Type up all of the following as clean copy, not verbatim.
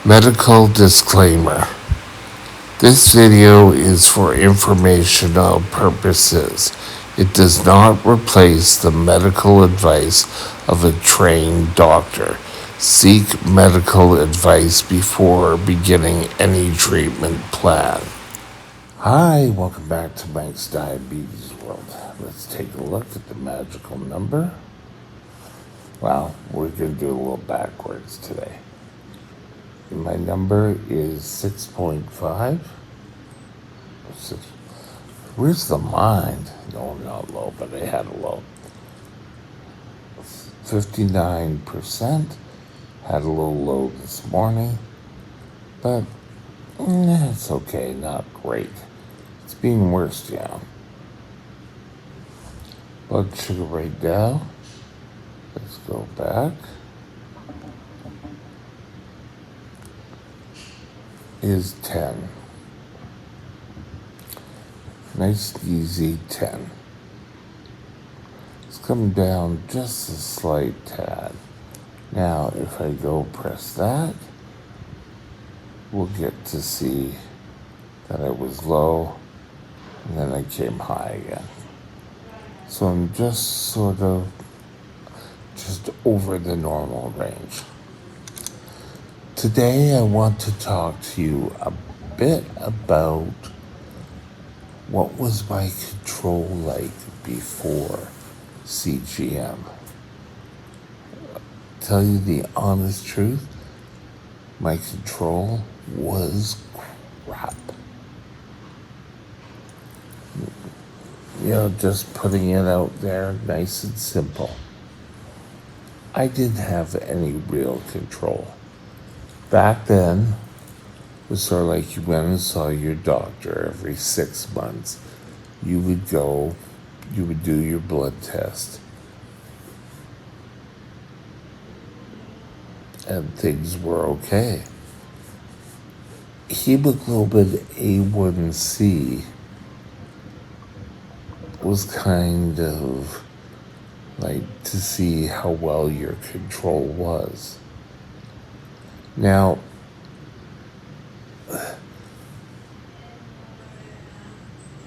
Medical disclaimer. This video is for informational purposes. It does not replace the medical advice of a trained doctor. Seek medical advice before beginning any treatment plan. Hi, welcome back to Mike's Diabetes World. Let's take a look at the magical number. Well, we're going to do a little backwards today. My number is 6.5. Where's the mind? No, not low, but I had a low. 59%. Had a little low this morning, but it's okay, not great. It's being worse, yeah. Blood sugar right now. Let's go back. Is 10. Nice, easy 10. It's come down just a slight tad. Now, if I go press that, we'll get to see that I was low, and then I came high again. So I'm just over the normal range. Today I want to talk to you a bit about what was my control like before CGM. Tell you the honest truth, my control was crap. Just putting it out there nice and simple. I didn't have any real control. Back then, it was sort of like you went and saw your doctor every 6 months. You would go, you would do your blood test, and things were okay. Hemoglobin A1C was kind of like to see how well your control was. Now,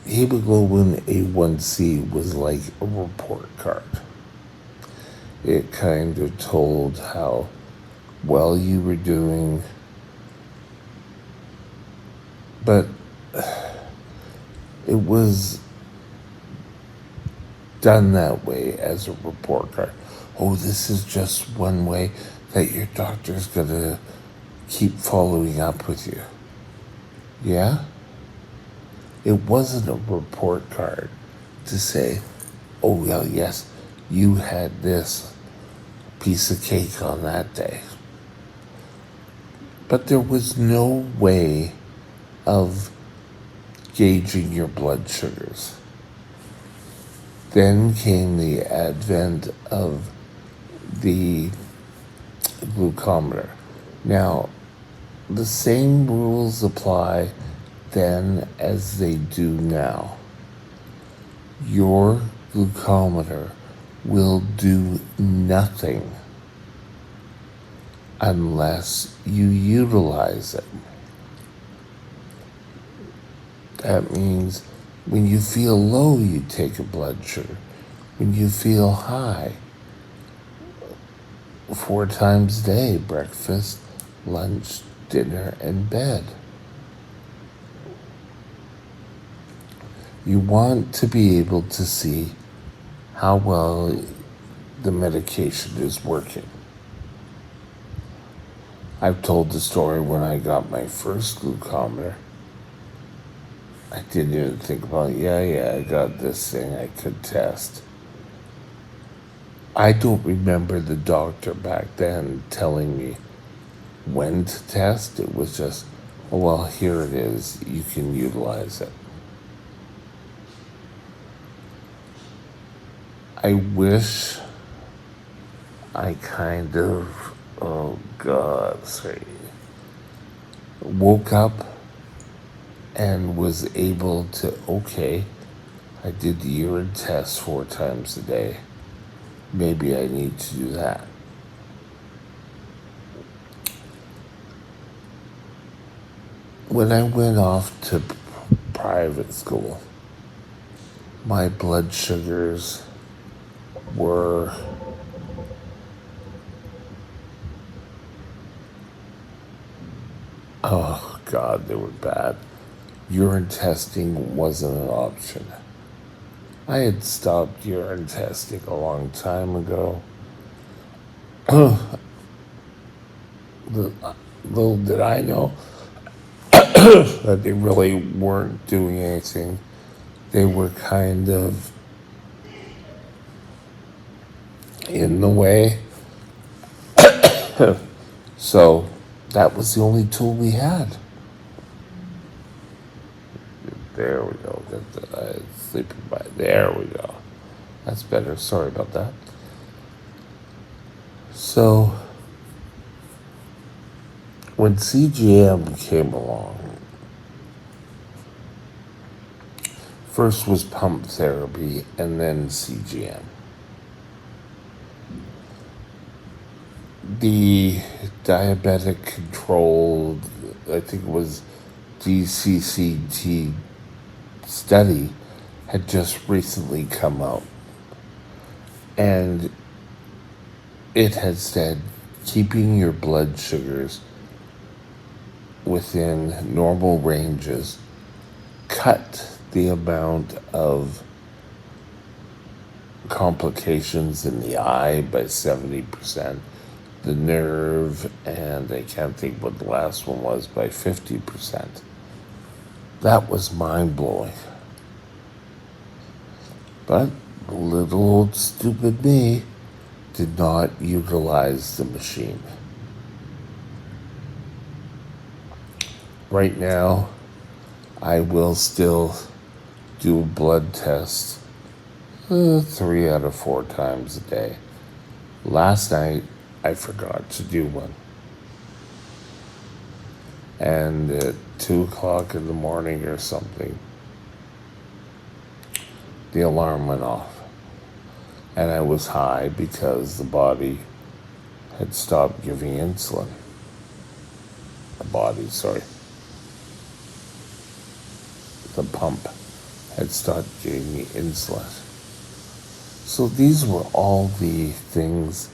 hemoglobin A1C was like a report card. It kind of told how well you were doing, but it was done that way as a report card. Oh, this is just one way that your doctor's gonna keep following up with you. Yeah? It wasn't a report card to say, oh, well, yes, you had this piece of cake on that day. But there was no way of gauging your blood sugars. Then came the advent of the glucometer. Now, the same rules apply then as they do now. Your glucometer will do nothing unless you utilize it. That means when you feel low, you take a blood sugar. When you feel high, 4 times a day, breakfast, lunch, dinner, and bed. You want to be able to see how well the medication is working. I've told the story when I got my first glucometer. I didn't even think about, I got this thing I could test. I don't remember the doctor back then telling me when to test. It was just, oh, well, here it is. You can utilize it. I wish I kind of, woke up and was able to, okay, I did the urine test 4 times a day. Maybe I need to do that. when I went off to private school, my blood sugars were, oh God, they were bad. Urine testing wasn't an option. I had stopped urine testing a long time ago. Little did I know that they really weren't doing anything. They were kind of in the way. So that was the only tool we had. There we go. Sleeping by. There we go. That's better. Sorry about that. So when CGM came along, first was pump therapy and then CGM. The diabetic controlled, I think it was DCCT study had just recently come out. And it had said keeping your blood sugars within normal ranges cut the amount of complications in the eye by 70%, the nerve, and I can't think what the last one was, by 50%. That was mind-blowing. But little old stupid me did not utilize the machine. Right now, I will still do a blood test 3 out of 4 times a day. Last night, I forgot to do one. And at 2 o'clock in the morning or something, the alarm went off. And I was high because the body had stopped giving insulin. The pump had stopped giving me insulin. So these were all the things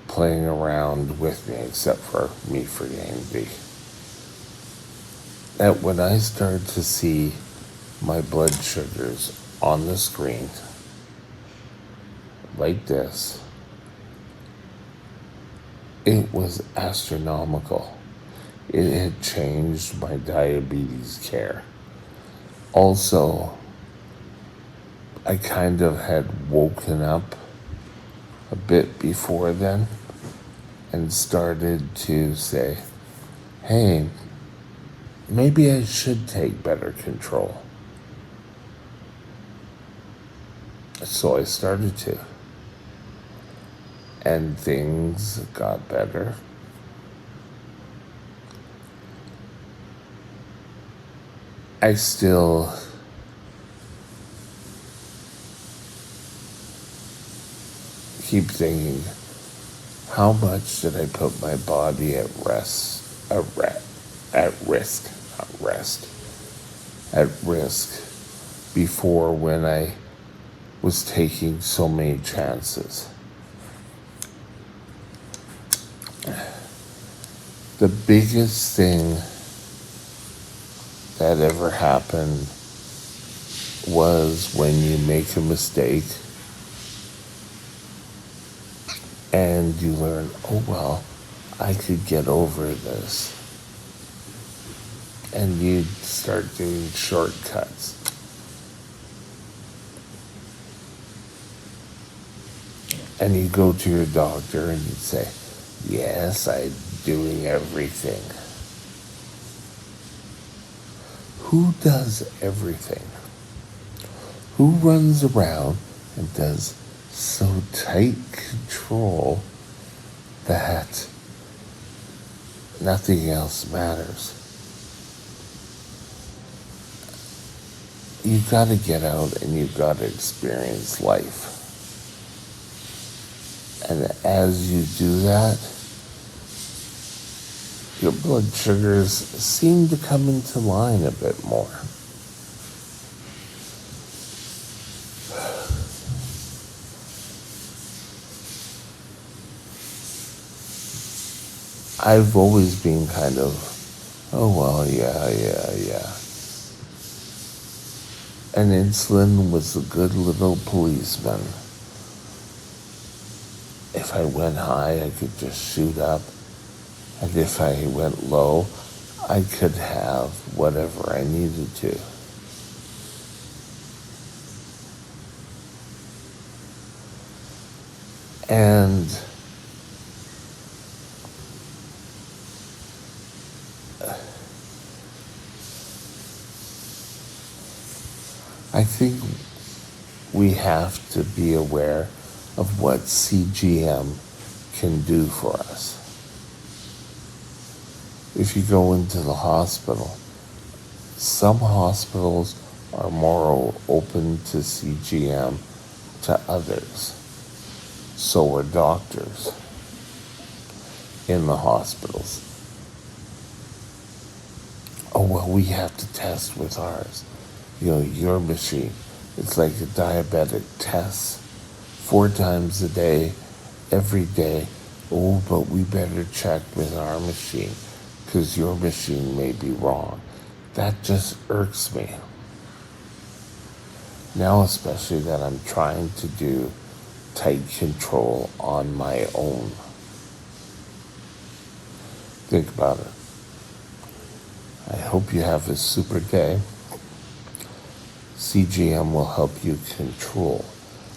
playing around with me, except for me forgetting that when I started to see my blood sugars on the screen like this, it was astronomical. It had changed my diabetes care. Also, I kind of had woken up a bit before then and started to say, hey, maybe I should take better control. So I started to. And things got better. I still keep thinking, how much did I put my body at risk before when I was taking so many chances? The biggest thing that ever happened was when you make a mistake and you learn, oh well, I could get over this. And you start doing shortcuts. And you go to your doctor and you say, yes, I'm doing everything. Who does everything? Who runs around and does so tight control that nothing else matters? You've got to get out and you've got to experience life. And as you do that, your blood sugars seem to come into line a bit more. I've always been kind of, oh, well, yeah. And insulin was a good little policeman. If I went high, I could just shoot up. And if I went low, I could have whatever I needed to. And I think we have to be aware of what CGM can do for us. If you go into the hospital, some hospitals are more open to CGM to others. So are doctors in the hospitals. Oh, well, we have to test with ours. Your machine, it's like a diabetic test 4 times a day, every day. Oh, but we better check with our machine because your machine may be wrong. That just irks me. Now, especially that I'm trying to do tight control on my own. Think about it. I hope you have a super day. CGM will help you control.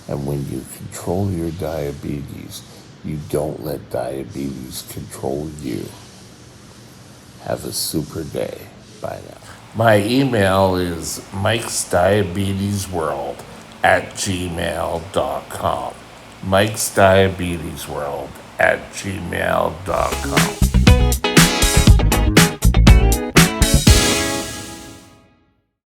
And when you control your diabetes, you don't let diabetes control you. Have a super day. Bye now. My email is mikesdiabetesworld@gmail.com. mikesdiabetesworld@gmail.com.